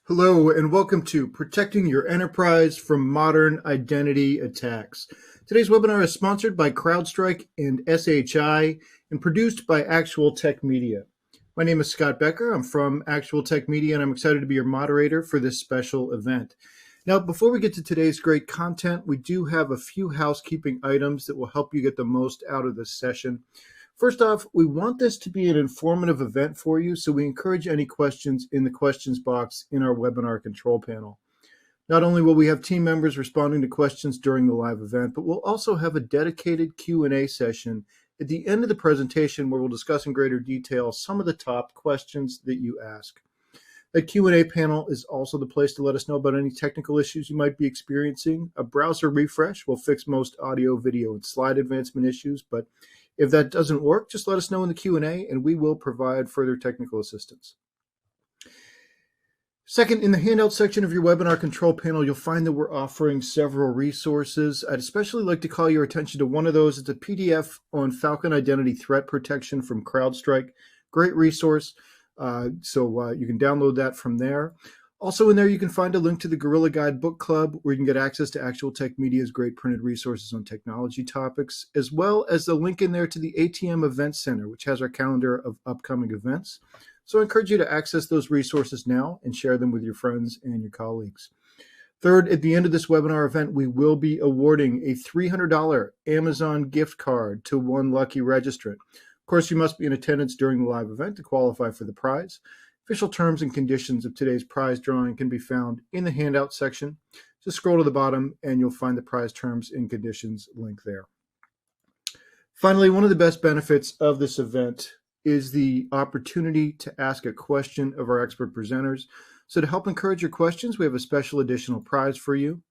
Hello, and welcome to Protecting Your Enterprise from Modern Identity Attacks. Today's webinar is sponsored by CrowdStrike and SHI and produced by Actual Tech Media. My name is Scott Becker. I'm from Actual Tech Media, and I'm excited to be your moderator for this special event. Now, before we get to today's great content, we do have a few housekeeping items that will help you get the most out of this session. First off, we want this to be an informative event for you, so we encourage any questions in the questions box in our webinar control panel. Not only will we have team members responding to questions during the live event, but we'll also have a dedicated Q&A session at the end of the presentation where we'll discuss in greater detail some of the top questions that you ask. That Q&A panel is also the place to let us know about any technical issues you might be experiencing. A browser refresh will fix most audio, video, and slide advancement issues, but if that doesn't work, just let us know in the Q&A and we will provide further technical assistance. Second, in the handout section of your webinar control panel, you'll find that we're offering several resources. I'd especially like to call your attention to one of those. It's a PDF on Falcon Identity Threat Protection from CrowdStrike. Great resource. So you can download that from there. Also in there, you can find a link to the Gorilla Guide Book Club, where you can get access to Actual Tech Media's great printed resources on technology topics, as well as the link in there to the ATM Event Center, which has our calendar of upcoming events. So I encourage you to access those resources now and share them with your friends and your colleagues. Third, at the end of this webinar event, we will be awarding a $300 Amazon gift card to one lucky registrant. Of course, you must be in attendance during the live event to qualify for the prize. Official terms and conditions of today's prize drawing can be found in the handout section. Just scroll to the bottom and you'll find the prize terms and conditions link there. Finally, one of the best benefits of this event is the opportunity to ask a question of our expert presenters. So to help encourage your questions, we have a special additional prize for you.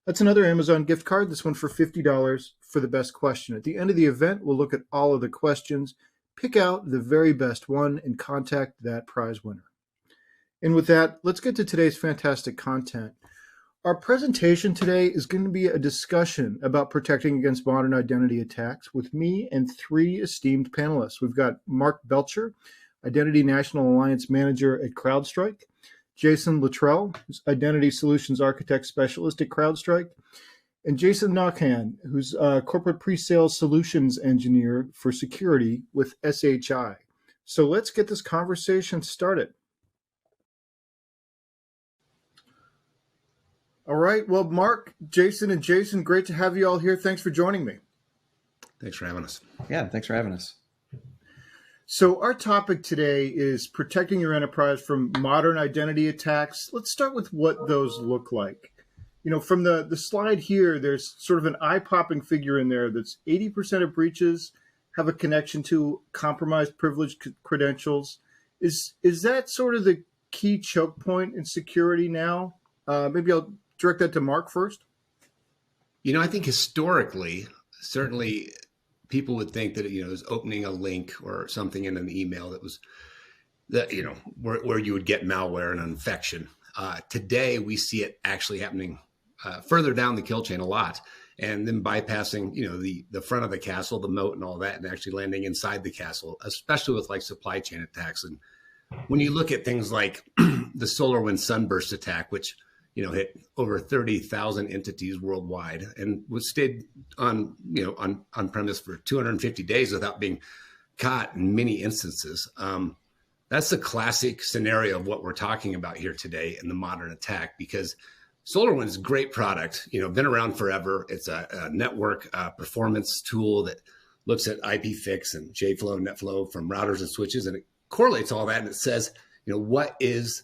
That's another Amazon gift card, this one for $50 for the best question. At the end of the event, we'll look at all of the questions, pick out the very best one, and contact that prize winner. And with that, let's get to today's fantastic content. Our presentation today is going to be a discussion about protecting against modern identity attacks with me and three esteemed panelists. We've got Mark Belcher, Identity National Alliance Manager at CrowdStrike, Jason Luttrell, who's Identity Solutions Architect Specialist at CrowdStrike, and Jason Nakhan, who's a Corporate Pre-Sales Solutions Engineer for Security with SHI. So let's get this conversation started. All right. Well, Mark, Jason, and Jason, great to have you all here. Thanks for joining me. Thanks for having us. Yeah, thanks for having us. So our topic today is protecting your enterprise from modern identity attacks. Let's start with what those look like. You know, from the slide here, there's sort of an eye-popping figure in there that's 80% of breaches have a connection to compromised privileged credentials. Is that sort of the key choke point in security now? Maybe I'll direct that to Mark first. You know, I think historically, certainly people would think that, it was opening a link or something in an email that where you would get malware and an infection. Today, we see it actually happening further down the kill chain a lot, and then bypassing, the front of the castle, the moat and all that, and actually landing inside the castle, especially with like supply chain attacks. And when you look at things like the SolarWinds Sunburst attack, which hit over 30,000 entities worldwide and was stayed on premise for 250 days without being caught in many instances. That's a classic scenario of what we're talking about here today in the modern attack, because SolarWinds is a great product, been around forever. It's a network performance tool that looks at IPFix and JFlow, NetFlow from routers and switches, and it correlates all that, and it says, what is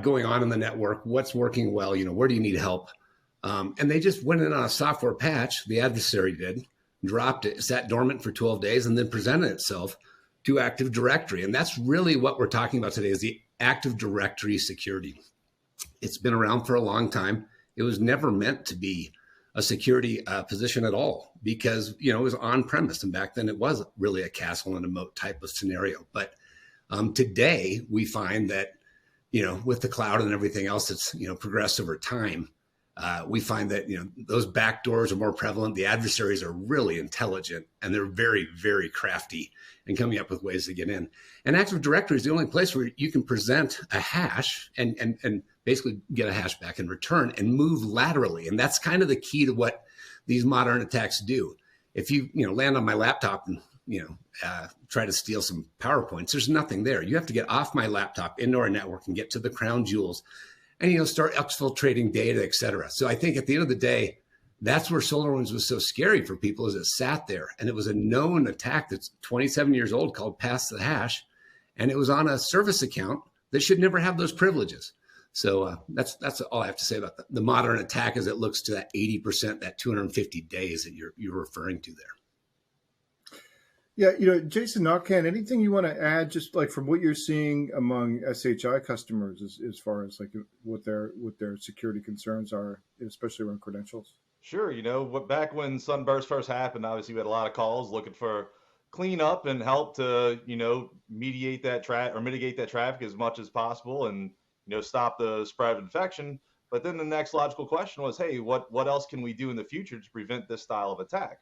going on in the network, what's working well, where do you need help? And they just went in on a software patch, the adversary did, dropped it, sat dormant for 12 days, and then presented itself to Active Directory. And that's really what we're talking about today, is the Active Directory security. It's been around for a long time. It was never meant to be a security position at all, because, it was on premise. And back then it was really a castle and a moat type of scenario. But today we find that, with the cloud and everything else that's, progressed over time, We find that those back doors are more prevalent. The adversaries are really intelligent, and they're very, very crafty and coming up with ways to get in. And Active Directory is the only place where you can present a hash and basically get a hash back in return and move laterally. And that's kind of the key to what these modern attacks do. If you land on my laptop and try to steal some PowerPoints, there's nothing there. You have to get off my laptop into our network and get to the crown jewels and start exfiltrating data, et cetera. So I think at the end of the day, that's where SolarWinds was so scary for people, is it sat there and it was a known attack that's 27 years old called Pass the Hash, and it was on a service account that should never have those privileges. So that's all I have to say about the modern attack as it looks to that 80%, that 250 days that you're referring to there. Yeah, Jason Knockhand, anything you want to add, just like from what you're seeing among SHI customers as far as like what their security concerns are, especially around credentials? Sure. Back when Sunburst first happened, obviously we had a lot of calls looking for cleanup and help to, mitigate that traffic as much as possible and, stop the spread of infection. But then the next logical question was, hey, what else can we do in the future to prevent this style of attack?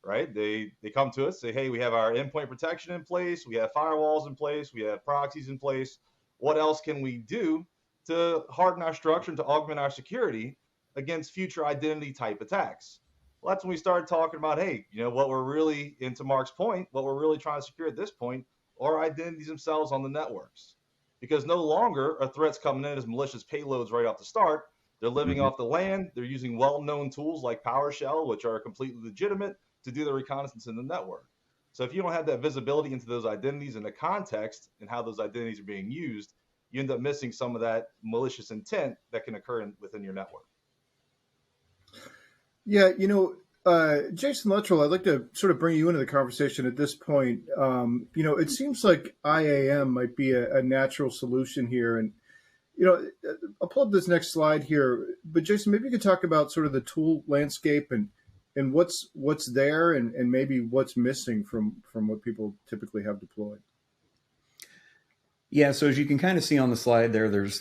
Right? They come to us, say, hey, we have our endpoint protection in place, we have firewalls in place, we have proxies in place. What else can we do to harden our structure and to augment our security against future identity type attacks? Well, that's when we started talking about, hey, what we're really, into Mark's point, what we're really trying to secure at this point are identities themselves on the networks. Because no longer are threats coming in as malicious payloads right off the start. They're living off the land. They're using well-known tools like PowerShell, which are completely legitimate, to do the reconnaissance in the network. So if you don't have that visibility into those identities and the context and how those identities are being used, you end up missing some of that malicious intent that can occur within your network. Yeah, Jason Luttrell, I'd like to sort of bring you into the conversation at this point. It seems like IAM might be a natural solution here. And, I'll pull up this next slide here. But Jason, maybe you could talk about sort of the tool landscape and what's there and maybe what's missing from what people typically have deployed. Yeah, so as you can kind of see on the slide there's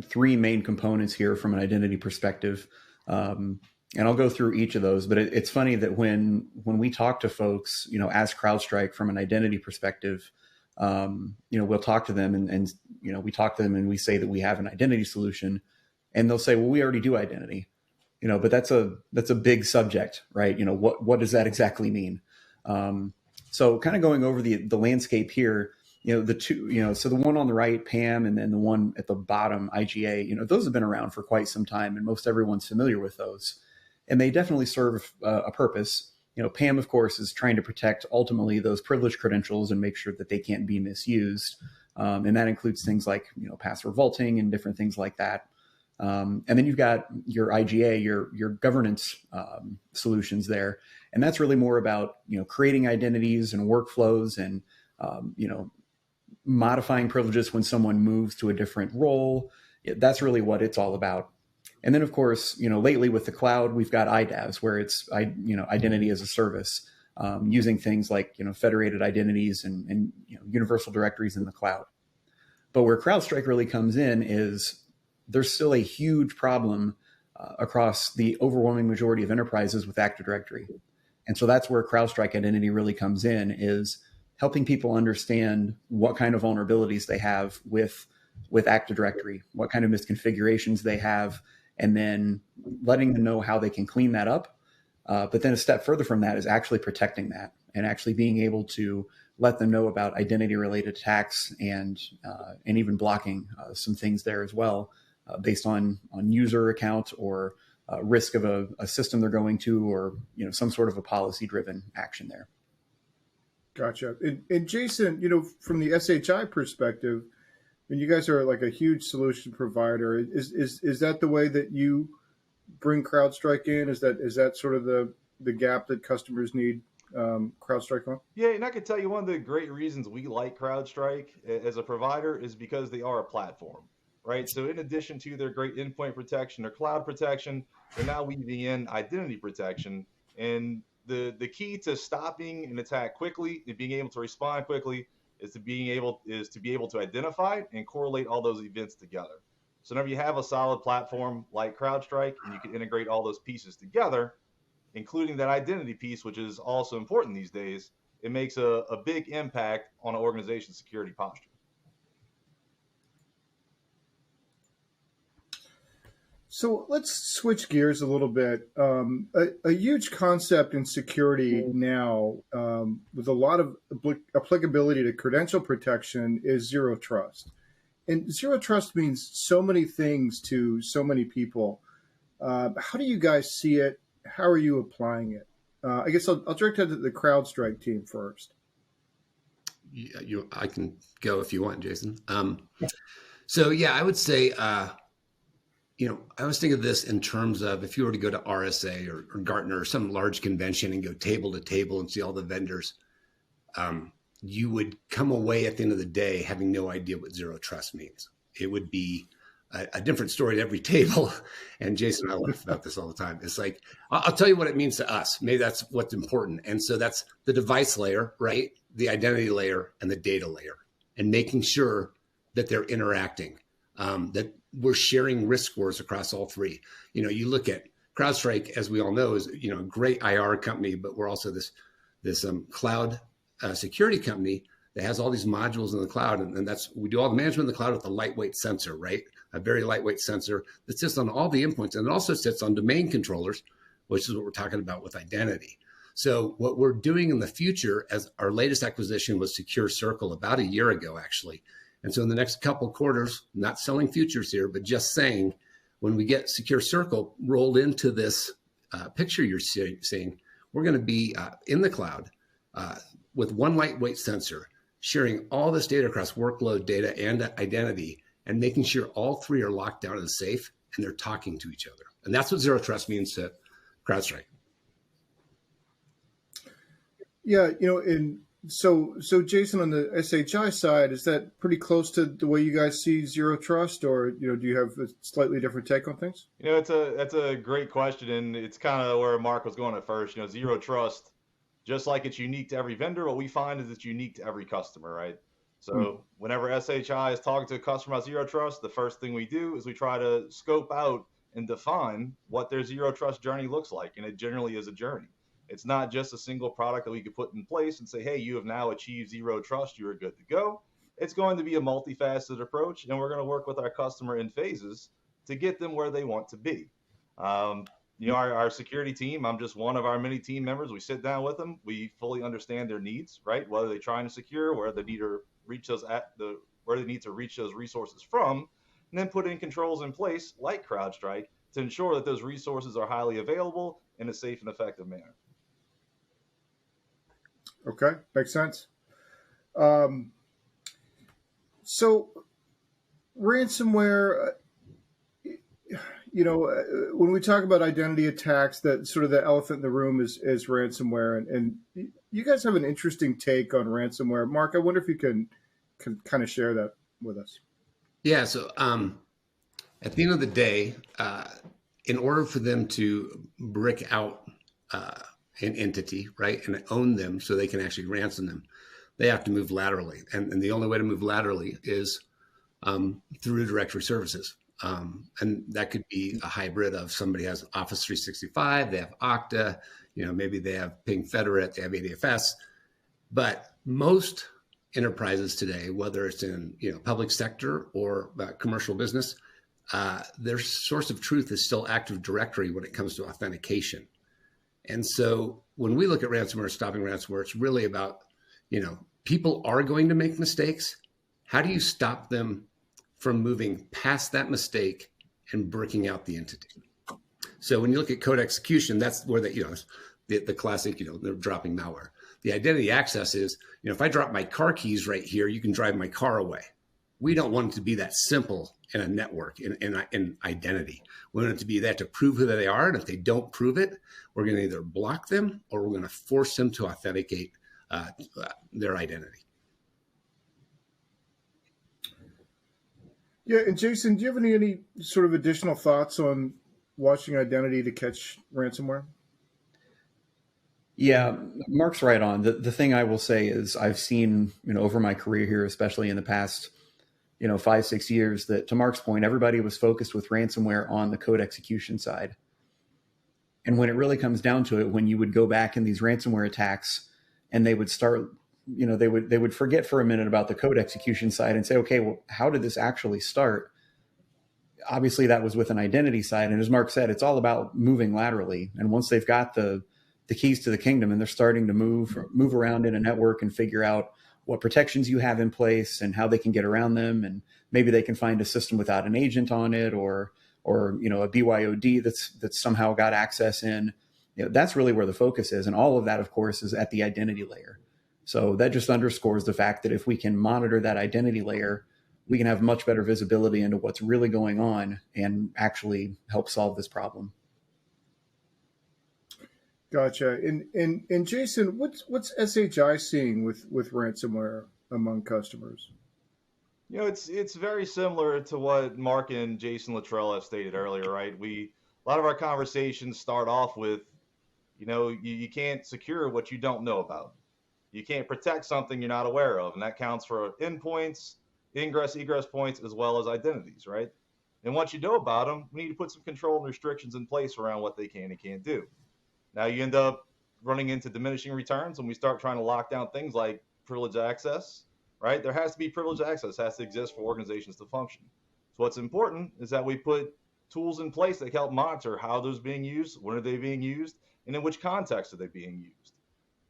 three main components here from an identity perspective. And I'll go through each of those, but it's funny that when we talk to folks, as CrowdStrike from an identity perspective, we'll talk to them and we talk to them and we say that we have an identity solution, and they'll say, well, we already do identity. But that's a big subject, right? What does that exactly mean? So kind of going over the landscape here, the two, so the one on the right, PAM, and then the one at the bottom, IGA, those have been around for quite some time, and most everyone's familiar with those, and they definitely serve a purpose. PAM, of course, is trying to protect ultimately those privileged credentials and make sure that they can't be misused, and that includes things like password vaulting and different things like that. And then you've got your IGA, your governance solutions there. And that's really more about, creating identities and workflows and, modifying privileges when someone moves to a different role. That's really what it's all about. And then, of course, lately with the cloud, we've got IDaaS, where it's, identity as a service, using things like, federated identities and universal directories in the cloud. But where CrowdStrike really comes in is there's still a huge problem across the overwhelming majority of enterprises with Active Directory. And so that's where CrowdStrike Identity really comes in, is helping people understand what kind of vulnerabilities they have with Active Directory, what kind of misconfigurations they have, and then letting them know how they can clean that up. But then a step further from that is actually protecting that and actually being able to let them know about identity-related attacks and even blocking some things there as well, based on user account or risk of a system they're going to, or some sort of a policy-driven action there. Gotcha. And Jason, from the SHI perspective, and you guys are like a huge solution provider, is that the way that you bring CrowdStrike in? Is that sort of the gap that customers need CrowdStrike on? Yeah, and I can tell you one of the great reasons we like CrowdStrike as a provider is because they are a platform, right? So in addition to their great endpoint protection or cloud protection, they're now weaving in identity protection. And the key to stopping an attack quickly and being able to respond quickly is to be able to identify and correlate all those events together. So whenever you have a solid platform like CrowdStrike and you can integrate all those pieces together, including that identity piece, which is also important these days, it makes a big impact on an organization's security posture. So let's switch gears a little bit. A huge concept in security now, with a lot of applicability to credential protection, is zero trust. And zero trust means so many things to so many people. How do you guys see it? How are you applying it? I guess I'll direct it to the CrowdStrike team first. I can go if you want, Jason. So yeah, I would say, I always think of this in terms of if you were to go to RSA or Gartner or some large convention and go table to table and see all the vendors, you would come away at the end of the day having no idea what zero trust means. It would be a different story at every table. And Jason and I laugh about this all the time. It's like, I'll tell you what it means to us. Maybe that's what's important. And so that's the device layer, right? The identity layer and the data layer, and making sure that they're interacting, that we're sharing risk scores across all three. You look at CrowdStrike, as we all know, is a great IR company, but we're also this cloud security company that has all these modules in the cloud, and we do all the management in the cloud with a lightweight sensor, right? A very lightweight sensor that sits on all the endpoints, and it also sits on domain controllers, which is what we're talking about with identity. So what we're doing in the future, as our latest acquisition was Secure Circle about a year ago, actually. And so in the next couple of quarters, not selling futures here, but just saying, when we get Secure Circle rolled into this picture you're seeing, we're going to be in the cloud with one lightweight sensor, sharing all this data across workload, data, and identity, and making sure all three are locked down and safe, and they're talking to each other. And that's what zero trust means to CrowdStrike. Yeah, So Jason, on the SHI side, is that pretty close to the way you guys see zero trust, or do you have a slightly different take on things? That's a great question, and it's kind of where Mark was going at first. Zero trust, just like it's unique to every vendor, what we find is it's unique to every customer, right? So whenever SHI is talking to a customer about zero trust, the first thing we do is we try to scope out and define what their zero trust journey looks like, and it generally is a journey. It's not just a single product that we could put in place and say, hey, you have now achieved zero trust, you are good to go. It's going to be a multifaceted approach, and we're going to work with our customer in phases to get them where they want to be. Our security team, I'm just one of our many team members. We sit down with them. We fully understand their needs, right? Whether they're trying to secure, where they need to reach those resources from, and then put in controls in place like CrowdStrike to ensure that those resources are highly available in a safe and effective manner. Okay, makes sense. So ransomware, when we talk about identity attacks, that sort of the elephant in the room is ransomware. And you guys have an interesting take on ransomware. Mark, I wonder if you can kind of share that with us. Yeah, so at the end of the day, in order for them to brick out an entity, right, and own them so they can actually ransom them, they have to move laterally. And the only way to move laterally is through directory services. And that could be a hybrid of somebody has Office 365, they have Okta, maybe they have Ping Federate, they have ADFS. But most enterprises today, whether it's in public sector or commercial business, their source of truth is still Active Directory when it comes to authentication. And so when we look at ransomware, stopping ransomware, it's really about, people are going to make mistakes. How do you stop them from moving past that mistake and breaking out the entity? So when you look at code execution, that's where the classic, they're dropping malware. The identity access is, if I drop my car keys right here, you can drive my car away. We don't want it to be that simple in a network, in identity. We want it to be that to prove who they are. And if they don't prove it, we're going to either block them or we're going to force them to authenticate their identity. Yeah, and Jason, do you have any sort of additional thoughts on watching identity to catch ransomware? Yeah, Mark's right on. The thing I will say is I've seen, over my career here, especially in the past, 5, 6 years, that to Mark's point, everybody was focused with ransomware on the code execution side. And when it really comes down to it, when you would go back in these ransomware attacks and they would start, they would forget for a minute about the code execution side and say, okay, well, how did this actually start? Obviously that was with an identity side. And as Mark said, it's all about moving laterally. And once they've got the keys to the kingdom and they're starting to move around in a network and figure out what protections you have in place and how they can get around them. And maybe they can find a system without an agent on it, or a BYOD that's somehow got access in. That's really where the focus is. And all of that, of course, is at the identity layer. So that just underscores the fact that if we can monitor that identity layer, we can have much better visibility into what's really going on and actually help solve this problem. Gotcha. And Jason, what's SHI seeing with ransomware among customers? It's very similar to what Mark and Jason Luttrell have stated earlier, right? A lot of our conversations start off with, you can't secure what you don't know about. You can't protect something you're not aware of, and that counts for endpoints, ingress, egress points, as well as identities, right? And once you know about them, we need to put some control and restrictions in place around what they can and can't do. Now you end up running into diminishing returns when we start trying to lock down things like privileged access, right? There has to be privileged access, has to exist for organizations to function. So what's important is that we put tools in place that help monitor how those being used, when are they being used, and in which context are they being used,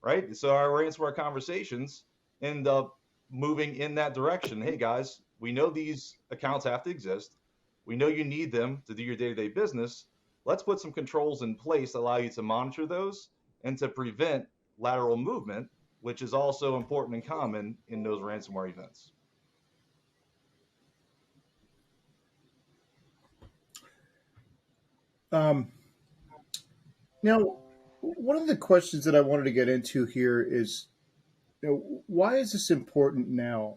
right? So our ransomware conversations end up moving in that direction. Hey guys, we know these accounts have to exist. We know you need them to do your day-to-day business. Let's put some controls in place that allow you to monitor those and to prevent lateral movement, which is also important and common in those ransomware events. Now, one of the questions that I wanted to get into here is, why is this important now?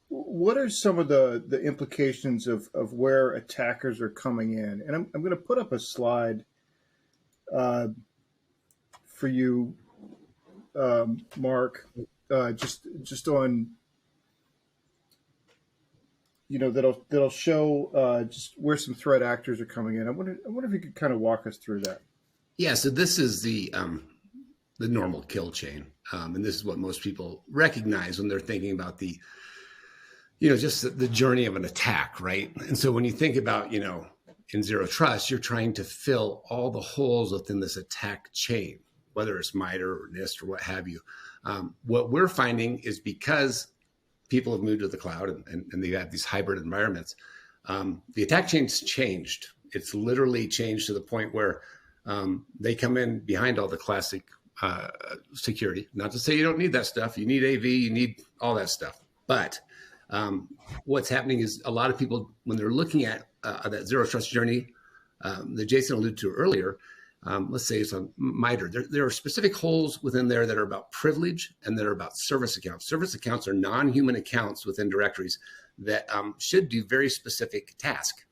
What are some of the implications of where attackers are coming in? And I'm going to put up a slide for you, Mark, just on, that'll show just where some threat actors are coming in. I wonder if you could kind of walk us through that. Yeah, so this is the normal kill chain, and this is what most people recognize when they're thinking about just the journey of an attack, right? And so when you think about, in Zero Trust, you're trying to fill all the holes within this attack chain, whether it's MITRE or NIST or what have you. What we're finding is because people have moved to the cloud and they have these hybrid environments, the attack chain's changed. It's literally changed to the point where they come in behind all the classic security. Not to say you don't need that stuff. You need AV, you need all that stuff. But what's happening is a lot of people, when they're looking at that Zero Trust journey that Jason alluded to earlier, let's say it's on MITRE, there are specific holes within there that are about privilege and that are about service accounts. Service accounts are non-human accounts within directories that should do very specific tasks.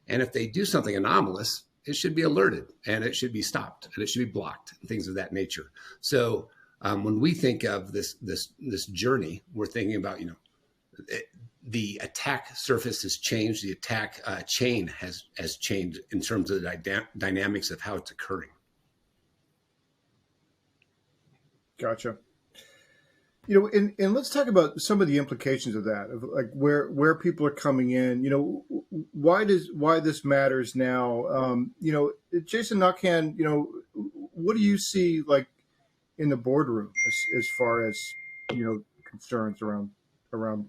And if they do something anomalous, it should be alerted and it should be stopped and it should be blocked and things of that nature. So when we think of this journey, we're thinking about, the attack surface has changed. The attack chain has changed in terms of the dynamics of how it's occurring. Gotcha. And let's talk about some of the implications of that, of like where people are coming in. Why this matters now. Jason Nakhan, what do you see like in the boardroom as far as concerns around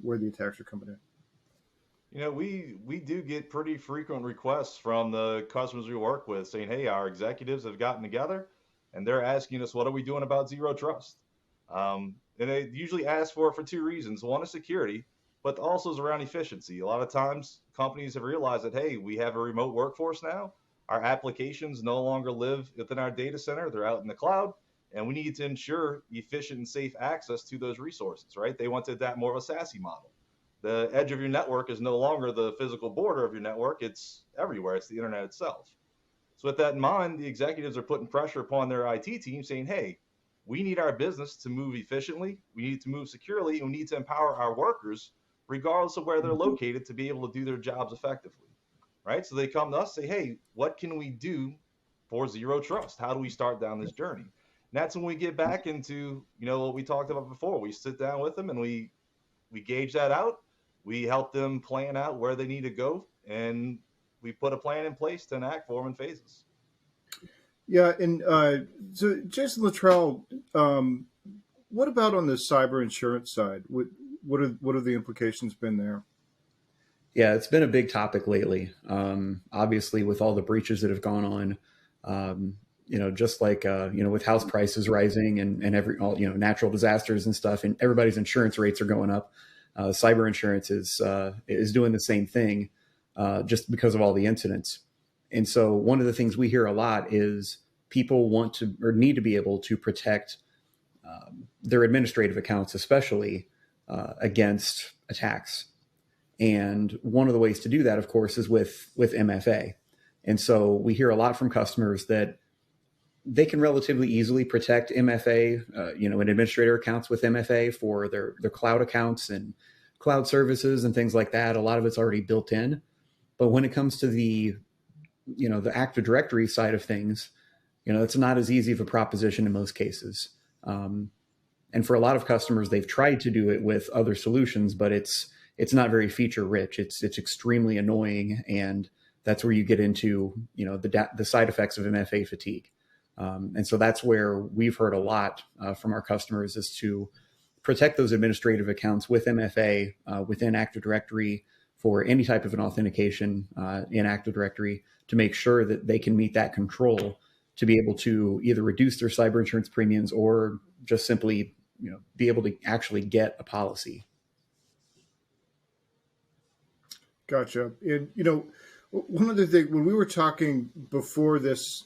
where the attacks are coming in? We do get pretty frequent requests from the customers we work with saying, hey, our executives have gotten together and they're asking us, what are we doing about Zero Trust? And they usually ask for it for two reasons. One is security, but also is around efficiency. A lot of times companies have realized that, hey, we have a remote workforce now. Our applications no longer live within our data center. They're out in the cloud. And we need to ensure efficient and safe access to those resources, right? They want to adapt more of a SASE model. The edge of your network is no longer the physical border of your network. It's everywhere. It's the internet itself. So with that in mind, the executives are putting pressure upon their IT team saying, hey, we need our business to move efficiently. We need to move securely. And we need to empower our workers, regardless of where they're located, to be able to do their jobs effectively. Right. So they come to us, say, hey, what can we do for zero trust? How do we start down this journey? And that's when we get back into, what we talked about before. We sit down with them and we gauge that out. We help them plan out where they need to go, and we put a plan in place to enact for them in phases. Yeah, and so Jason Luttrell, what about on the cyber insurance side? What are the implications been there? Yeah, it's been a big topic lately. Obviously, with all the breaches that have gone on, just like with house prices rising and all natural disasters and stuff, and everybody's insurance rates are going up. Cyber insurance is doing the same thing, just because of all the incidents. And so one of the things we hear a lot is people want to or need to be able to protect their administrative accounts, especially against attacks. And one of the ways to do that, of course, is with MFA. And so we hear a lot from customers that they can relatively easily protect MFA, and administrator accounts with MFA for their cloud accounts and cloud services and things like that. A lot of it's already built in. But when it comes to the Active Directory side of things, it's not as easy of a proposition in most cases. And for a lot of customers, they've tried to do it with other solutions, but it's not very feature rich. It's extremely annoying, and that's where you get into the side effects of MFA fatigue. And so that's where we've heard a lot from our customers is to protect those administrative accounts with MFA within Active Directory for any type of an authentication in Active Directory to make sure that they can meet that control to be able to either reduce their cyber insurance premiums or just simply be able to actually get a policy. Gotcha. And one other thing, when we were talking before this,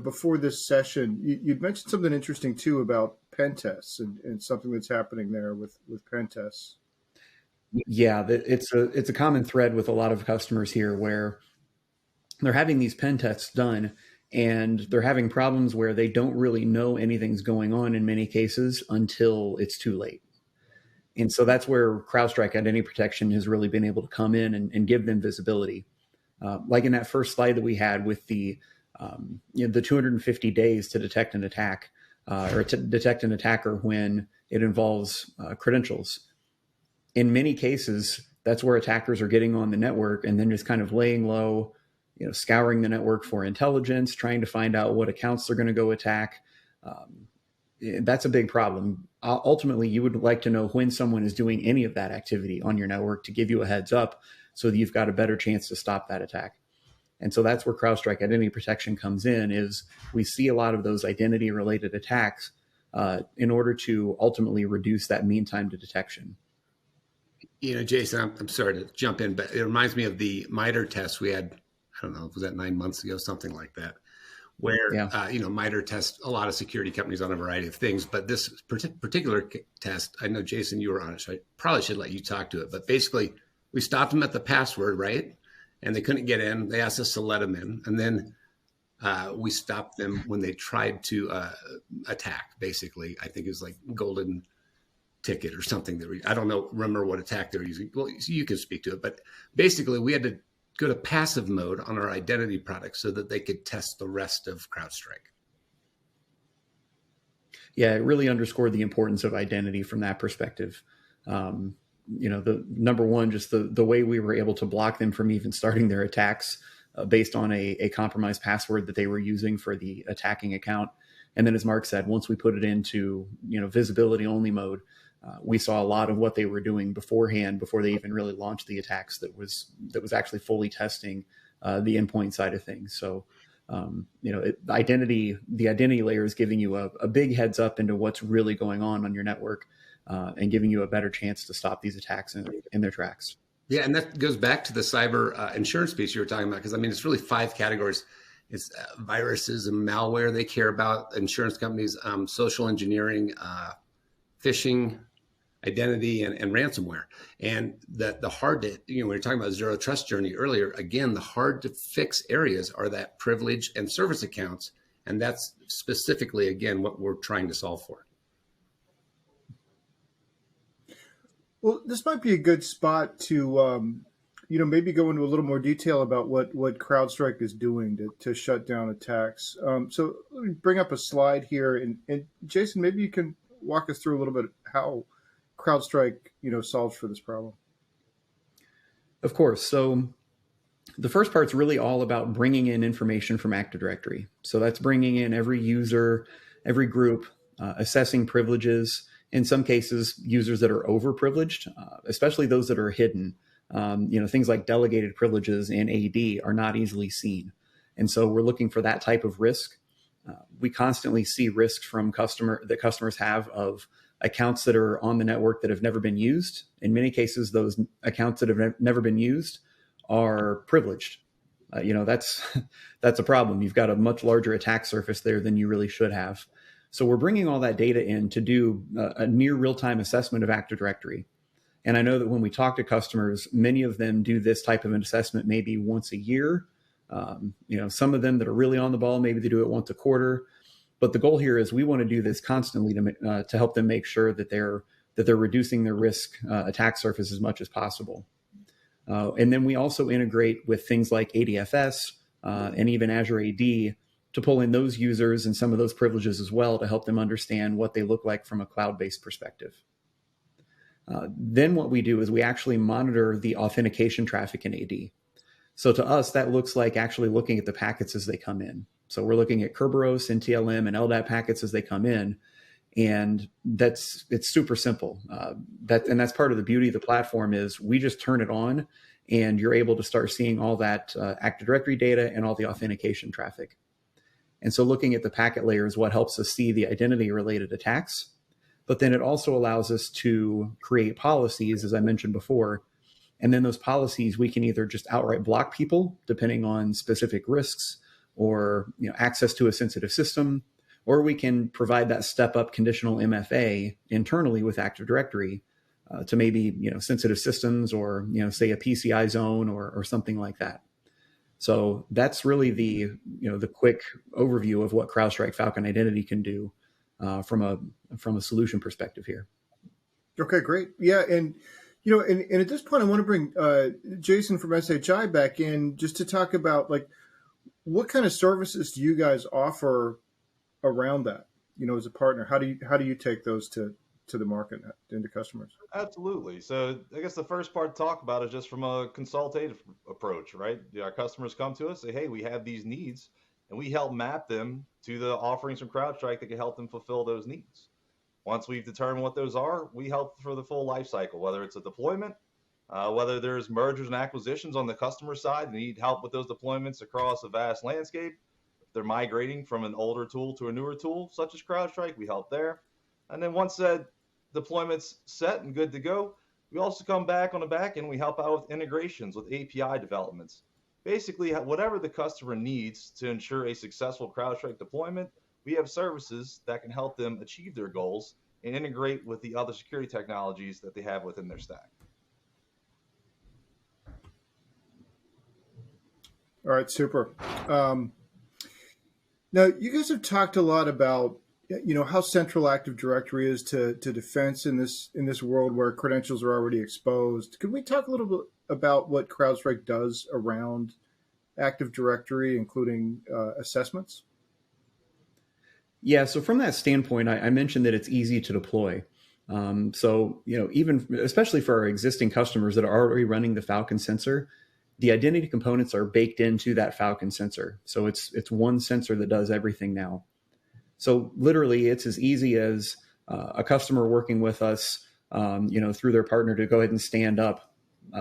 before this session, you'd mentioned something interesting too about pen tests and something that's happening there with pen tests. Yeah, it's a common thread with a lot of customers here where they're having these pen tests done and they're having problems where they don't really know anything's going on in many cases until it's too late. And so that's where CrowdStrike Identity Protection has really been able to come in and give them visibility. Like in that first slide that we had with the 250 days to detect an attack or to detect an attacker when it involves credentials. In many cases, that's where attackers are getting on the network and then just kind of laying low, scouring the network for intelligence, trying to find out what accounts they're going to go attack. That's a big problem. Ultimately, you would like to know when someone is doing any of that activity on your network to give you a heads up so that you've got a better chance to stop that attack. And so that's where CrowdStrike Identity Protection comes in, is we see a lot of those identity-related attacks in order to ultimately reduce that mean time to detection. Jason, I'm sorry to jump in, but it reminds me of the MITRE test we had, I don't know, was that 9 months ago, something like that, where, MITRE tests a lot of security companies on a variety of things. But this particular test, I know, Jason, you were on it, so I probably should let you talk to it. But basically, we stopped them at the password, right? And they couldn't get in. They asked us to let them in. And then we stopped them when they tried to attack, basically. I think it was like golden ticket or something. I don't remember what attack they were using. Well, you can speak to it. But basically, we had to go to passive mode on our identity products so that they could test the rest of CrowdStrike. Yeah, it really underscored the importance of identity from that perspective. The number one, just the way we were able to block them from even starting their attacks based on a compromised password that they were using for the attacking account. And then, as Mark said, once we put it into visibility only mode, we saw a lot of what they were doing beforehand before they even really launched the attacks that was actually fully testing the endpoint side of things. So, the identity layer is giving you a big heads up into what's really going on your network and giving you a better chance to stop these attacks in their tracks. Yeah, and that goes back to the cyber insurance piece you were talking about, because it's really 5 categories. It's viruses and malware they care about, insurance companies, social engineering, phishing, identity, and ransomware. And the hard to, we were talking about zero trust journey earlier. Again, the hard to fix areas are that privilege and service accounts And that's specifically, again, what we're trying to solve for. Well, this might be a good spot to, maybe go into a little more detail about what CrowdStrike is doing to shut down attacks. So let me bring up a slide here, and Jason, maybe you can walk us through a little bit how CrowdStrike, solves for this problem. Of course. So the first part's really all about bringing in information from Active Directory. So that's bringing in every user, every group, assessing privileges. In some cases, users that are overprivileged, especially those that are hidden. Things like delegated privileges in AD are not easily seen. And so we're looking for that type of risk. We constantly see risks from customers have of accounts that are on the network that have never been used. In many cases, those accounts that have never been used are privileged. That's a problem. You've got a much larger attack surface there than you really should have. So we're bringing all that data in to do a near real-time assessment of Active Directory. And I know that when we talk to customers, many of them do this type of an assessment maybe once a year. Some of them that are really on the ball, maybe they do it once a quarter. But the goal here is we want to do this constantly to help them make sure that they're reducing their risk attack surface as much as possible. And then we also integrate with things like ADFS and even Azure AD to pull in those users and some of those privileges as well to help them understand what they look like from a cloud-based perspective. Then what we do is we actually monitor the authentication traffic in AD. So to us, that looks like actually looking at the packets as they come in. So we're looking at Kerberos, NTLM, and LDAP packets as they come in. And it's super simple. That's part of the beauty of the platform is we just turn it on and you're able to start seeing all that Active Directory data and all the authentication traffic. And so looking at the packet layer is what helps us see the identity related attacks. But then it also allows us to create policies, as I mentioned before. And then those policies, we can either just outright block people depending on specific risks or access to a sensitive system, or we can provide that step up conditional MFA internally with Active Directory to maybe sensitive systems or say a PCI zone or something like that. So that's really the quick overview of what CrowdStrike Falcon Identity can do from a solution perspective here. Okay, great. Yeah, and at this point, I want to bring Jason from SHI back in just to talk about what kind of services do you guys offer around that? As a partner, how do you take those to the market and to customers? Absolutely. So I guess the first part to talk about is just from a consultative approach, right? Our customers come to us, say, hey, we have these needs, and we help map them to the offerings from CrowdStrike that can help them fulfill those needs. Once we've determined what those are, we help for the full life cycle, whether it's a deployment, whether there's mergers and acquisitions on the customer side, and need help with those deployments across a vast landscape. If they're migrating from an older tool to a newer tool, such as CrowdStrike, we help there. And then once that deployment's set and good to go, we also come back on the back end, we help out with integrations, with API developments. Basically, whatever the customer needs to ensure a successful CrowdStrike deployment, we have services that can help them achieve their goals and integrate with the other security technologies that they have within their stack. All right, super. Now, you guys have talked a lot about how central Active Directory is to defense in this world where credentials are already exposed. Can we talk a little bit about what CrowdStrike does around Active Directory, including assessments? Yeah, so from that standpoint, I mentioned that it's easy to deploy. So even especially for our existing customers that are already running the Falcon sensor, the identity components are baked into that Falcon sensor. So it's one sensor that does everything now. So literally, it's as easy as a customer working with us, through their partner to go ahead and stand up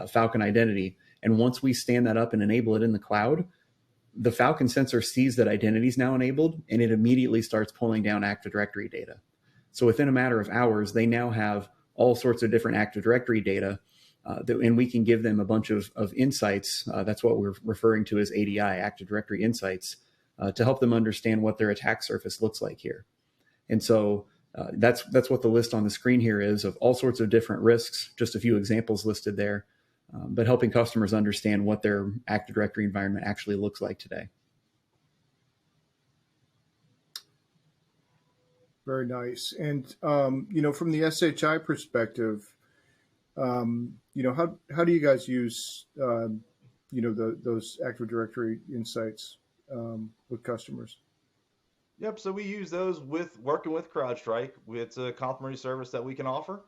Falcon Identity. And once we stand that up and enable it in the cloud, the Falcon sensor sees that identity is now enabled, and it immediately starts pulling down Active Directory data. So within a matter of hours, they now have all sorts of different Active Directory data, and we can give them a bunch of insights. That's what we're referring to as ADI, Active Directory Insights, to help them understand what their attack surface looks like here. And so that's what the list on the screen here is, of all sorts of different risks, just a few examples listed there, but helping customers understand what their Active Directory environment actually looks like today. Very nice. And from the SHI perspective, how do you guys use those Active Directory insights with customers? Yep. So we use those with working with CrowdStrike. It's a complimentary service that we can offer,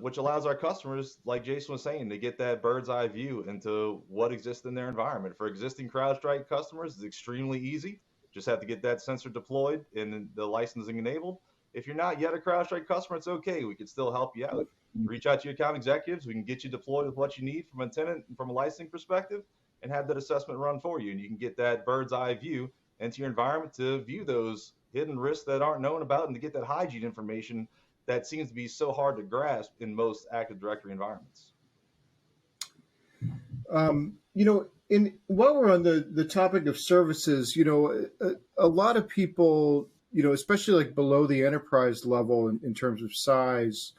which allows our customers, like Jason was saying, to get that bird's eye view into what exists in their environment. For existing CrowdStrike customers, it's extremely easy. Just have to get that sensor deployed and the licensing enabled. If you're not yet a CrowdStrike customer, it's okay. We can still help you out. Reach out to your account executives. We can get you deployed with what you need from a tenant and from a licensing perspective, and have that assessment run for you. And you can get that bird's eye view into your environment to view those hidden risks that aren't known about, and to get that hygiene information that seems to be so hard to grasp in most Active Directory environments. While we're on the topic of services, a lot of people, especially like below the enterprise level in terms of size,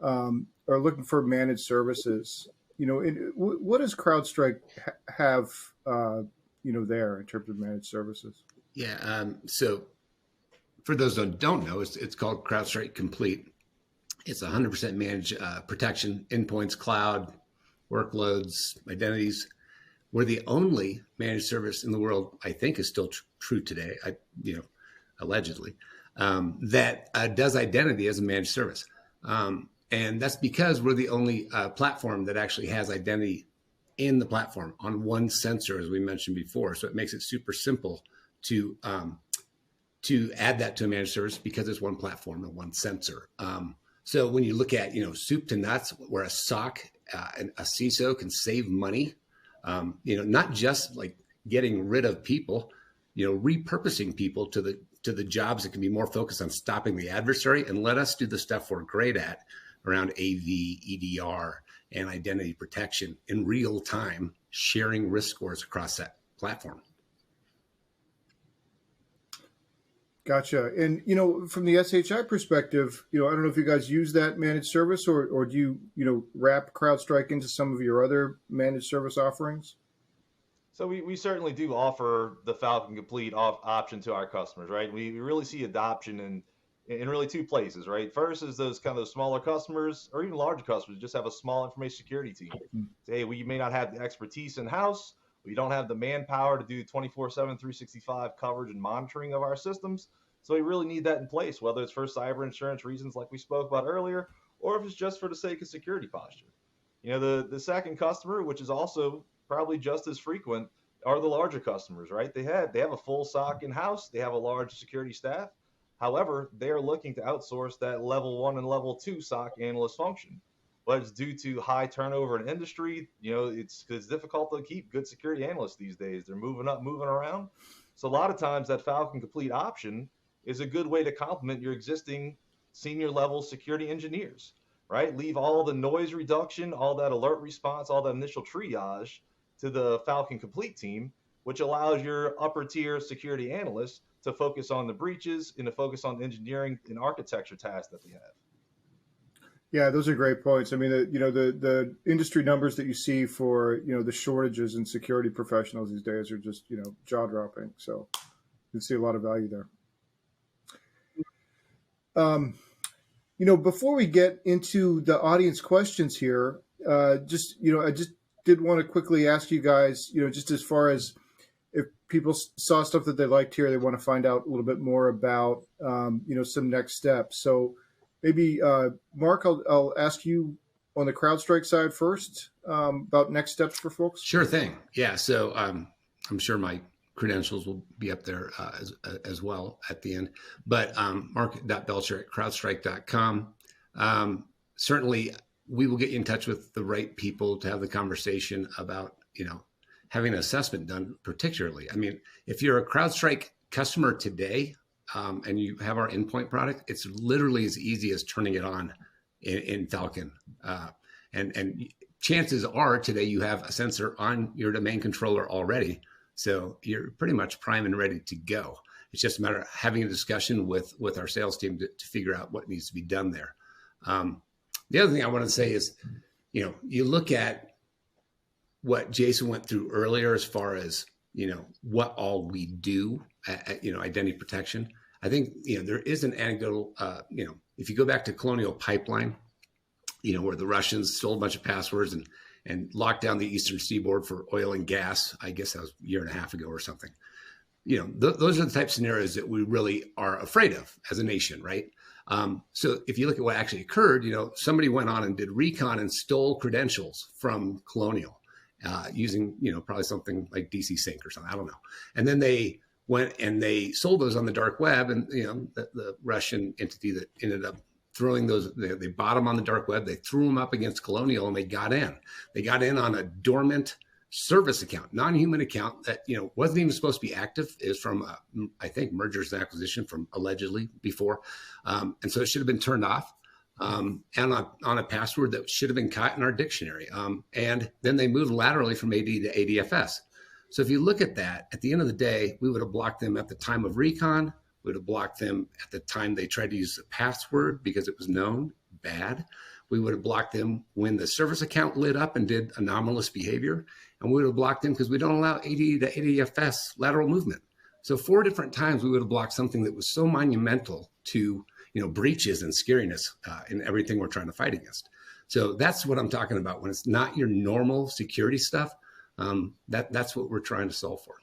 are looking for managed services. What does CrowdStrike have, there in terms of managed services? Yeah. So for those that don't know, it's called CrowdStrike Complete. It's 100% managed protection, endpoints, cloud, workloads, identities. We're the only managed service in the world, I think is still true today, allegedly, that does identity as a managed service. And that's because we're the only platform that actually has identity in the platform on one sensor, as we mentioned before. So it makes it super simple to add that to a managed service, because it's one platform and one sensor. So when you look at, soup to nuts, where a SOC and a CISO can save money, not just like getting rid of people, repurposing people to the jobs that can be more focused on stopping the adversary, and let us do the stuff we're great at around AV, EDR, and identity protection in real time, sharing risk scores across that platform. Gotcha. And, from the SHI perspective, I don't know if you guys use that managed service, or do you, wrap CrowdStrike into some of your other managed service offerings? So we certainly do offer the Falcon Complete option to our customers, right? We really see adoption in really two places, right? First is those kind of smaller customers, or even larger customers, just have a small information security team. Say, hey, we may not have the expertise in-house. We don't have the manpower to do 24/7, 365 coverage and monitoring of our systems. So we really need that in place, whether it's for cyber insurance reasons like we spoke about earlier, or if it's just for the sake of security posture. The second customer, which is also probably just as frequent, are the larger customers, right? They have a full SOC in-house. They have a large security staff. However, they are looking to outsource that level 1 and level 2 SOC analyst function. But it's due to high turnover in industry. It's difficult to keep good security analysts these days. They're moving up, moving around. So a lot of times that Falcon Complete option is a good way to complement your existing senior level security engineers, right? Leave all the noise reduction, all that alert response, all that initial triage to the Falcon Complete team, which allows your upper tier security analysts to focus on the breaches and to focus on engineering and architecture tasks that they have. Yeah, those are great points. I mean, the industry numbers that you see for, the shortages in security professionals these days are just, jaw dropping. So you can see a lot of value there. Before we get into the audience questions here, I just did want to quickly ask you guys, just as far as if people saw stuff that they liked here, they want to find out a little bit more about, some next steps. So maybe, Mark, I'll ask you on the CrowdStrike side first, about next steps for folks. Sure thing. Yeah. So I'm sure my credentials will be up there as well at the end. But mark.belcher@crowdstrike.com. Certainly, we will get you in touch with the right people to have the conversation about, having an assessment done particularly. I mean, if you're a CrowdStrike customer today, and you have our endpoint product, it's literally as easy as turning it on in Falcon. And chances are today you have a sensor on your domain controller already. So you're pretty much prime and ready to go. It's just a matter of having a discussion with our sales team to figure out what needs to be done there. The other thing I want to say is, you look at what Jason went through earlier as far as, what all we do at identity protection. I think, there is an anecdotal, if you go back to Colonial Pipeline, where the Russians stole a bunch of passwords and locked down the Eastern Seaboard for oil and gas. I guess that was a year and a half ago or something. Those are the type of scenarios that we really are afraid of as a nation, right? So if you look at what actually occurred, somebody went on and did recon and stole credentials from Colonial using, probably something like DC Sync or something. I don't know. And then they went and they sold those on the dark web, and the Russian entity that ended up throwing those, they bought them on the dark web, they threw them up against Colonial, and they got in on a dormant service account, non-human account that wasn't even supposed to be active. Is from I think mergers and acquisition from allegedly before, and so it should have been turned off, and on a password that should have been caught in our dictionary, and then they moved laterally from AD to ADFS. So if you look at that, at the end of the day, we would have blocked them at the time of recon. We would have blocked them at the time they tried to use the password because it was known bad. We would have blocked them when the service account lit up and did anomalous behavior. And we would have blocked them because we don't allow AD to ADFS lateral movement. So 4 different times we would have blocked something that was so monumental to breaches and scariness in everything we're trying to fight against. So that's what I'm talking about. When it's not your normal security stuff, that's what we're trying to solve for.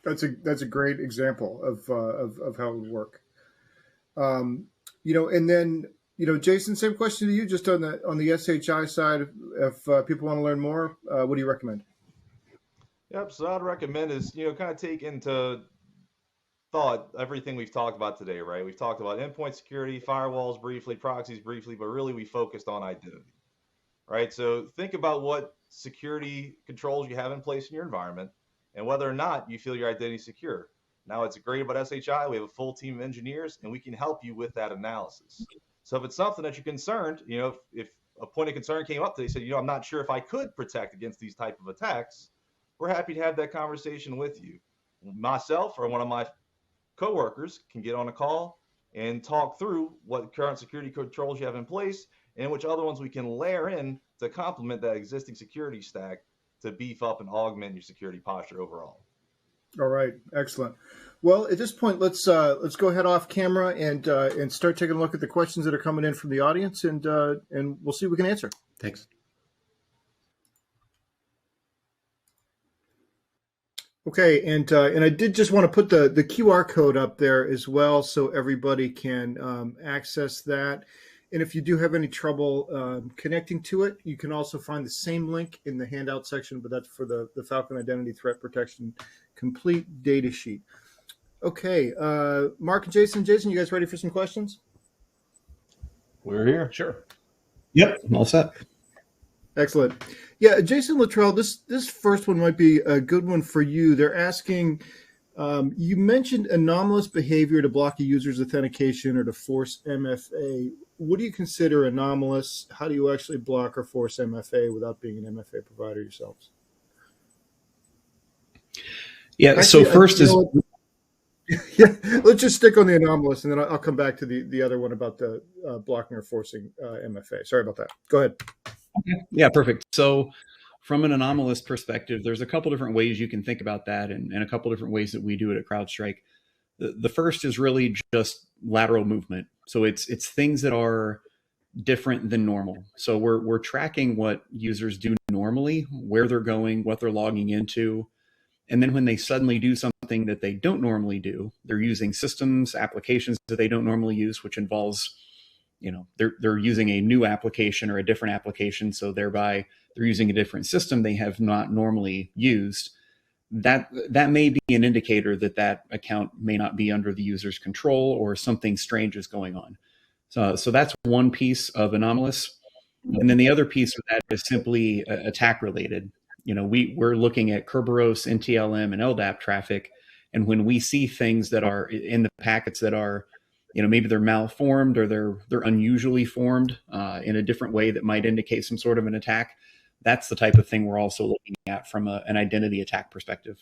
That's a great example of how it would work. And then Jason, same question to you, just on the SHI side. If people want to learn more, what do you recommend? Yep. So I'd recommend is kind of take into thought everything we've talked about today, right? We've talked about endpoint security, firewalls briefly, proxies briefly, but really we focused on identity, right? So think about what security controls you have in place in your environment, and whether or not you feel your identity is secure. Now, it's great about SHI. We have a full team of engineers, and we can help you with that analysis. So if it's something that you're concerned, if a point of concern came up, they said, I'm not sure if I could protect against these type of attacks, we're happy to have that conversation with you. Myself or one of my coworkers can get on a call and talk through what current security controls you have in place and which other ones we can layer in to complement that existing security stack to beef up and augment your security posture overall. All right, excellent. Well, at this point, let's go ahead off camera and start taking a look at the questions that are coming in from the audience, and we'll see what we can answer. Thanks. Okay, and I did just want to put the QR code up there as well, so everybody can access that. And if you do have any trouble connecting to it, you can also find the same link in the handout section, but that's for the Falcon Identity Threat Protection Complete Data Sheet. Okay, Mark and Jason, you guys ready for some questions? We're here. Sure. Yep, I'm all set. Excellent. Yeah, Jason Luttrell, this first one might be a good one for you. They're asking, you mentioned anomalous behavior to block a user's authentication or to force MFA. What do you consider anomalous? How do you actually block or force MFA without being an MFA provider yourselves? Yeah, actually, so first is... Yeah, let's just stick on the anomalous, and then I'll come back to the other one about the blocking or forcing MFA. Sorry about that. Go ahead. Okay. Yeah, perfect. So from an anomalous perspective, there's a couple different ways you can think about that, and a couple different ways that we do it at CrowdStrike. The first is really just lateral movement. So it's things that are different than normal. So we're tracking what users do normally, where they're going, what they're logging into. And then when they suddenly do something that they don't normally do, they're using systems, applications that they don't normally use, which involves, they're using a new application or a different application. So thereby they're using a different system they have not normally used. That may be an indicator that account may not be under the user's control or something strange is going on. So that's one piece of anomalous. And then the other piece of that is simply attack related. We're looking at Kerberos, NTLM, and LDAP traffic. And when we see things that are in the packets that are, maybe they're malformed or they're unusually formed in a different way that might indicate some sort of an attack, that's the type of thing we're also looking at from an identity attack perspective.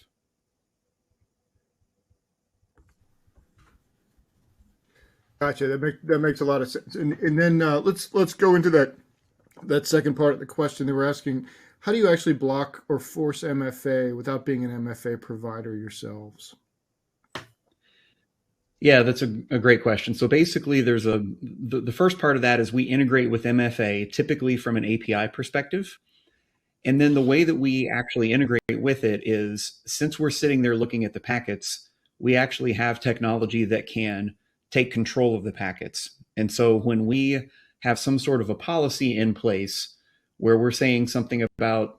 Gotcha. That makes a lot of sense. And then let's go into that second part of the question. They were asking, how do you actually block or force MFA without being an MFA provider yourselves? Yeah, that's a great question. So basically, the first part of that is we integrate with MFA, typically from an API perspective. And then the way that we actually integrate with it is, since we're sitting there looking at the packets, we actually have technology that can take control of the packets. And so when we have some sort of a policy in place where we're saying something about,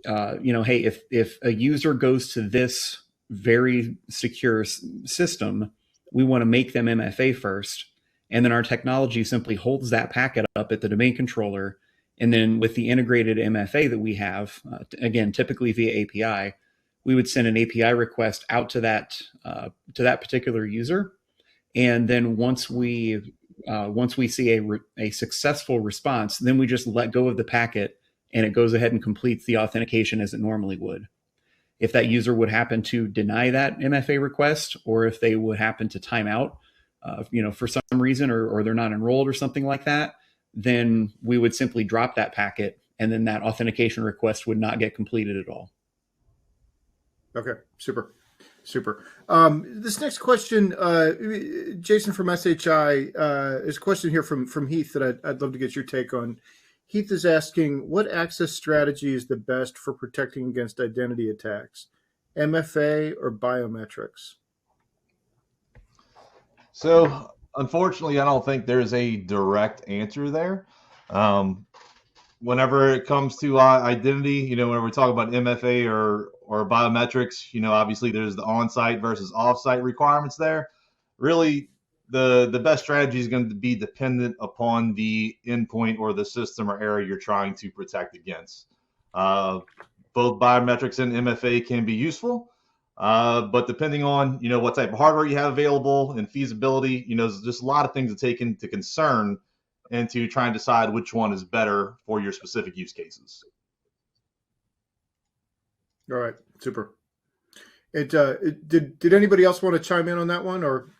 hey, if a user goes to this very secure system, we want to make them MFA first. And then our technology simply holds that packet up at the domain controller. And then with the integrated MFA that we have, again, typically via API, we would send an API request out to that particular user. And then once we see a successful response, then we just let go of the packet, and it goes ahead and completes the authentication as it normally would. If that user would happen to deny that MFA request, or if they would happen to time out, for some reason, or they're not enrolled or something like that, then we would simply drop that packet, and then that authentication request would not get completed at all. Okay, super. This next question, Jason from SHI, is a question here from Heath that I'd love to get your take on. Heath is asking, what access strategy is the best for protecting against identity attacks, MFA or biometrics? So, unfortunately, I don't think there's a direct answer there. Whenever it comes to identity, whenever we talk about MFA or biometrics, obviously there's the on-site versus off-site requirements there. Really, the best strategy is going to be dependent upon the endpoint or the system or area you're trying to protect against. Both biometrics and MFA can be useful, but depending on what type of hardware you have available and feasibility, there's just a lot of things to take into concern and to try and decide which one is better for your specific use cases. All right, super. Did anybody else want to chime in on that one, or?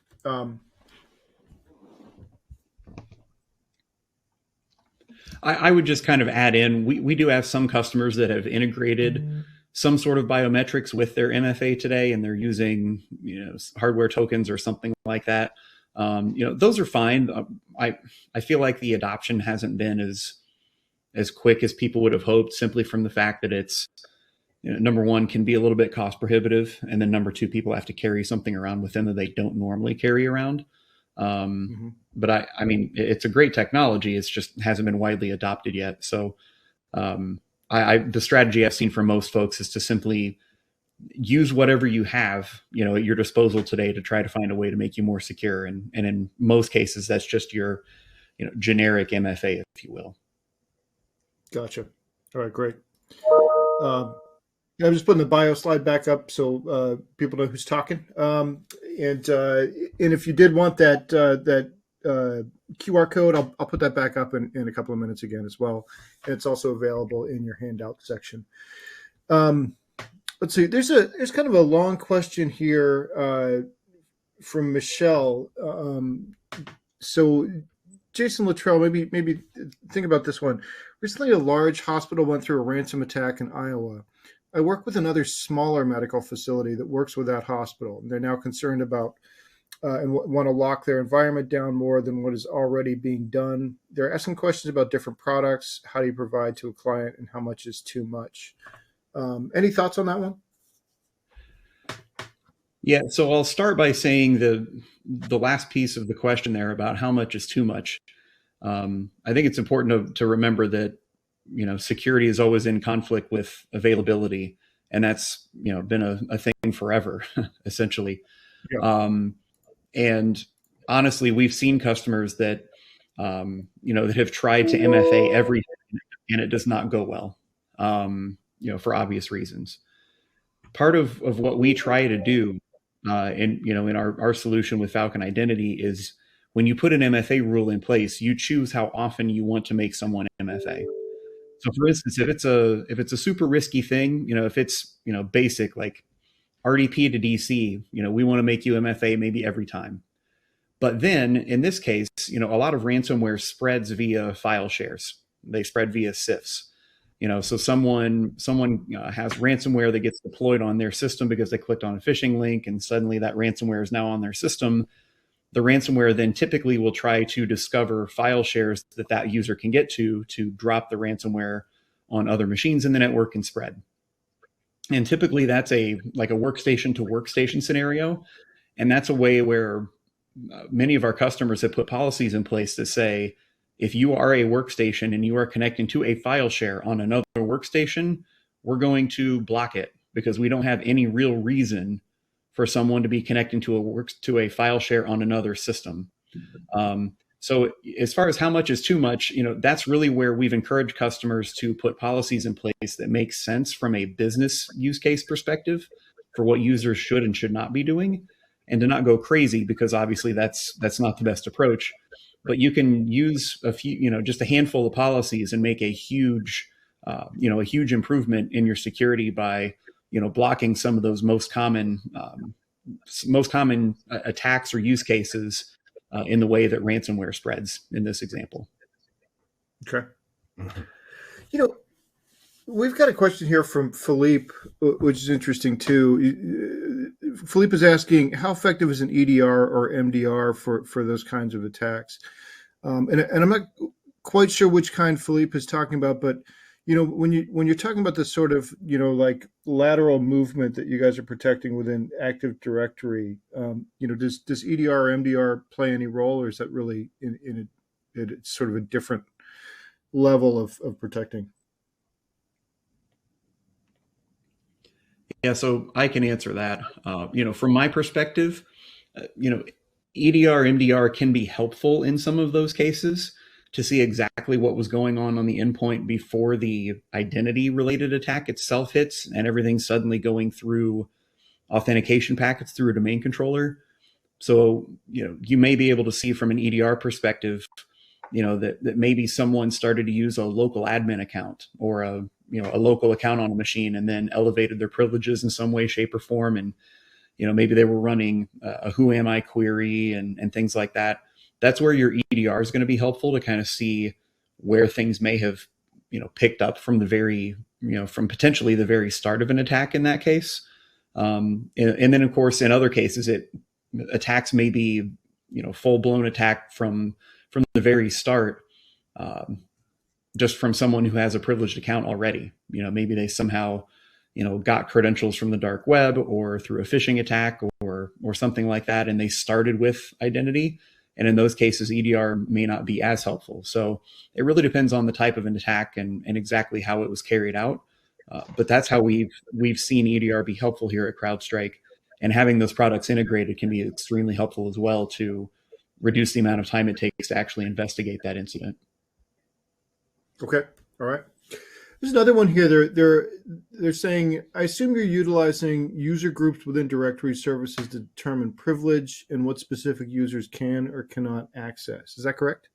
I would just kind of add in, we do have some customers that have integrated some sort of biometrics with their MFA today, and they're using hardware tokens or something like that. Those are fine. I feel like the adoption hasn't been as quick as people would have hoped, simply from the fact that it's, number one, can be a little bit cost prohibitive, and then number two, people have to carry something around with them that they don't normally carry around. But I mean, it's a great technology. It's just hasn't been widely adopted yet. So the strategy I've seen from most folks is to simply use whatever you have, at your disposal today to try to find a way to make you more secure. And in most cases, that's just your, generic MFA, if you will. Gotcha. All right, great. I'm just putting the bio slide back up so people know who's talking. And if you did want that QR code, I'll put that back up in a couple of minutes again as well. And it's also available in your handout section. Let's see. There's kind of a long question here from Michelle. So Jason Luttrell, maybe think about this one. Recently, a large hospital went through a ransom attack in Iowa. I work with another smaller medical facility that works with that hospital. And they're now concerned about and want to lock their environment down more than what is already being done. They're asking questions about different products. How do you provide to a client, and how much is too much? Any thoughts on that one? Yeah, so I'll start by saying the last piece of the question there about how much is too much. I think it's important to remember that security is always in conflict with availability, and that's been a thing forever, essentially. Yeah. And honestly, we've seen customers that that have tried to MFA everything, and it does not go well, for obvious reasons. Part of what we try to do in our solution with Falcon Identity is, when you put an MFA rule in place, you choose how often you want to make someone MFA. So for instance, if it's a super risky thing, if it's, basic, like RDP to DC, we want to make you MFA maybe every time. But then in this case, a lot of ransomware spreads via file shares. They spread via CIFs. So someone has ransomware that gets deployed on their system because they clicked on a phishing link, and suddenly that ransomware is now on their system. the ransomware then typically will try to discover file shares that user can get to drop the ransomware on other machines in the network and spread. And typically that's like a workstation to workstation scenario. And that's a way where many of our customers have put policies in place to say, if you are a workstation and you are connecting to a file share on another workstation, we're going to block it because we don't have any real reason for someone to be connecting to a file share on another system. So as far as how much is too much, that's really where we've encouraged customers to put policies in place that make sense from a business use case perspective for what users should and should not be doing, and to not go crazy, because obviously that's not the best approach. But you can use a few, just a handful of policies and make a huge improvement in your security by, blocking some of those most common attacks or use cases in the way that ransomware spreads in this example. Okay. We've got a question here from Philippe, which is interesting too. Philippe is asking, how effective is an EDR or MDR for those kinds of attacks? And I'm not quite sure which kind Philippe is talking about, but when you're talking about this sort of like lateral movement that you guys are protecting within Active Directory, does EDR or MDR play any role, or is that really in sort of a different level of protecting? Yeah, so I can answer that. From my perspective, EDR, MDR can be helpful in some of those cases to see exactly what was going on the endpoint before the identity-related attack itself hits, and everything's suddenly going through authentication packets through a domain controller. So, you may be able to see from an EDR perspective, that maybe someone started to use a local admin account or a local account on a machine and then elevated their privileges in some way, shape, or form. And, maybe they were running a who am I query and things like that. That's where your EDR is going to be helpful to kind of see where things may have, picked up from from potentially the very start of an attack in that case. And then of course, in other cases, attacks may be, full blown attack from the very start, just from someone who has a privileged account already. Maybe they somehow, got credentials from the dark web or through a phishing attack or something like that, and they started with identity. And in those cases, EDR may not be as helpful. So it really depends on the type of an attack and exactly how it was carried out. But that's how we've seen EDR be helpful here at CrowdStrike. And having those products integrated can be extremely helpful as well to reduce the amount of time it takes to actually investigate that incident. Okay. All right. There's another one here. They're saying, I assume you're utilizing user groups within directory services to determine privilege and what specific users can or cannot access. Is that correct?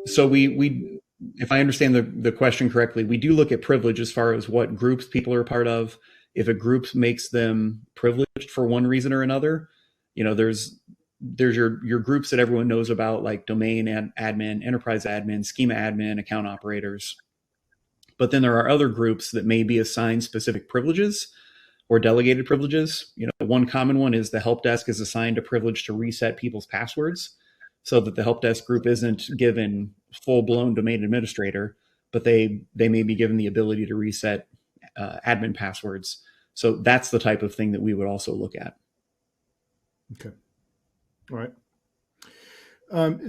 So we if I understand the question correctly, we do look at privilege as far as what groups people are a part of. If a group makes them privileged for one reason or another, there's your groups that everyone knows about, like domain admin, enterprise admin, schema admin, account operators. But then there are other groups that may be assigned specific privileges or delegated privileges. One common one is the help desk is assigned a privilege to reset people's passwords, so that the help desk group isn't given full-blown domain administrator, but they may be given the ability to reset admin passwords. So that's the type of thing that we would also look at. Okay. All right.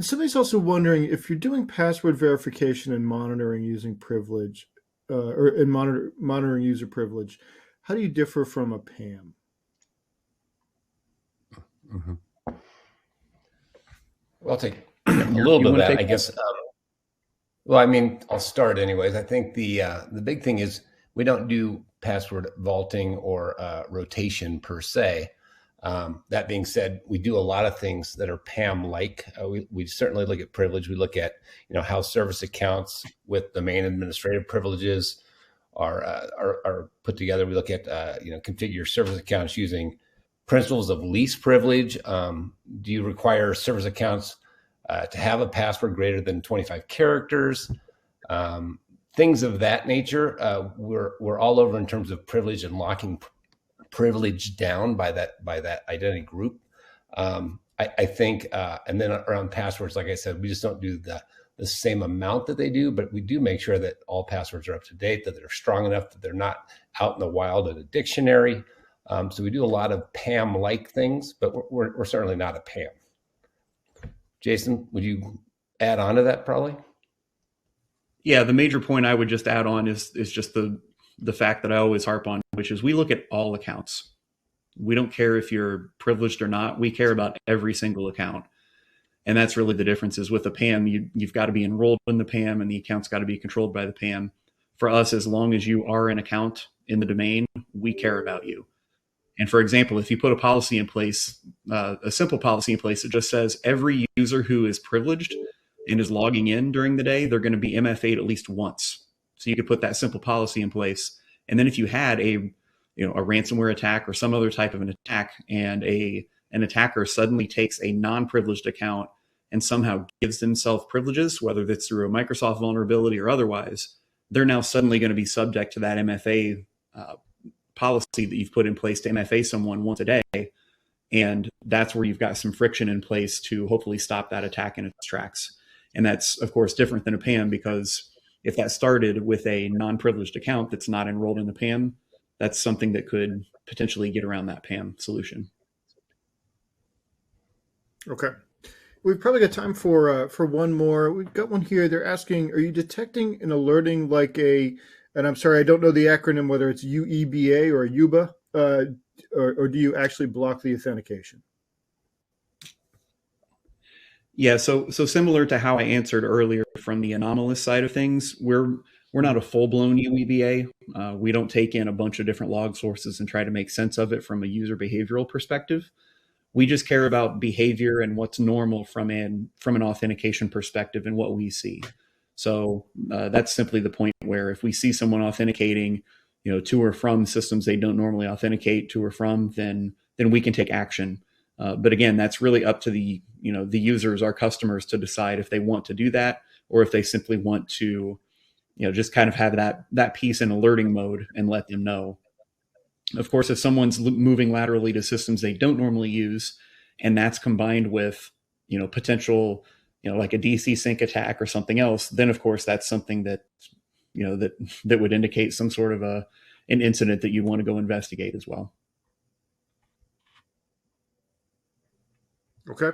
Somebody's also wondering if you're doing password verification and monitoring using privilege, monitoring user privilege, how do you differ from a PAM? Mm-hmm. Well, I'll take a little bit of that, I guess. I'll start anyways. I think the big thing is we don't do password vaulting or rotation per se. That being said, we do a lot of things that are PAM-like. We certainly look at privilege. We look at how service accounts with domain administrative privileges are put together. We look at configure service accounts using principles of least privilege. Do you require service accounts to have a password greater than 25 characters? Things of that nature. We're all over in terms of privilege and locking privileged down by that identity group. I think, and then around passwords, like I said, we just don't do the same amount that they do, but we do make sure that all passwords are up to date, that they're strong enough, that they're not out in the wild in a dictionary. So we do a lot of PAM-like things, but we're certainly not a PAM. Jason, would you add on to that probably? Yeah, the major point I would just add on is just the fact that I always harp on, which is we look at all accounts. We don't care if you're privileged or not. We care about every single account. And that's really the difference is with a PAM, you've got to be enrolled in the PAM and the account's got to be controlled by the PAM. For us, as long as you are an account in the domain, we care about you. And for example, if you put a policy in place, a simple policy in place that just says every user who is privileged and is logging in during the day, they're going to be MFA'd at least once. So you could put that simple policy in place. And then if you had a ransomware attack or some other type of an attack, and an attacker suddenly takes a non-privileged account and somehow gives themselves privileges, whether that's through a Microsoft vulnerability or otherwise, they're now suddenly going to be subject to that MFA policy that you've put in place to MFA someone once a day. And that's where you've got some friction in place to hopefully stop that attack in its tracks. And that's, of course, different than a PAM, because if that started with a non-privileged account that's not enrolled in the PAM, that's something that could potentially get around that PAM solution. Okay. We've probably got time for one more. We've got one here. They're asking, are you detecting and alerting like and I'm sorry, I don't know the acronym, whether it's UEBA or UBA, or do you actually block the authentication? Yeah, so similar to how I answered earlier from the anomalous side of things, we're not a full-blown UEBA. We don't take in a bunch of different log sources and try to make sense of it from a user behavioral perspective. We just care about behavior and what's normal from an authentication perspective and what we see. So that's simply the point where if we see someone authenticating, to or from systems they don't normally authenticate to or from, then we can take action. But again, that's really up to the users, our customers, to decide if they want to do that or if they simply want to, just kind of have that piece in alerting mode and let them know. Of course, if someone's moving laterally to systems they don't normally use, and that's combined with, potential, like a DC sync attack or something else, then of course that's something that, that would indicate some sort of an incident that you want to go investigate as well. Okay.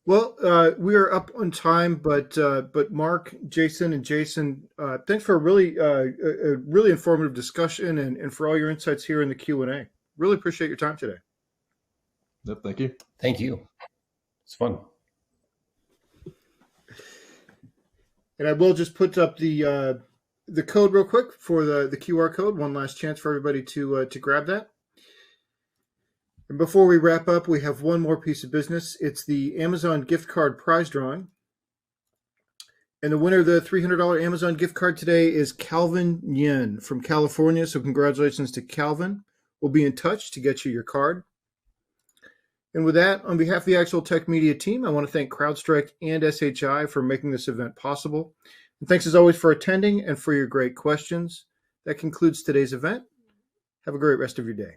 Well, we are up on time, but Mark, Jason, and Jason, thanks for a really informative discussion and for all your insights here in the Q&A. Really appreciate your time today. Yep, thank you. Thank you. It's fun. And I will just put up the code real quick for the QR code. One last chance for everybody to grab that. And before we wrap up, we have one more piece of business. It's the Amazon gift card prize drawing. And the winner of the $300 Amazon gift card today is Calvin Yen from California. So congratulations to Calvin. We'll be in touch to get you your card. And with that, on behalf of the Actual Tech Media team, I want to thank CrowdStrike and SHI for making this event possible. And thanks as always for attending and for your great questions. That concludes today's event. Have a great rest of your day.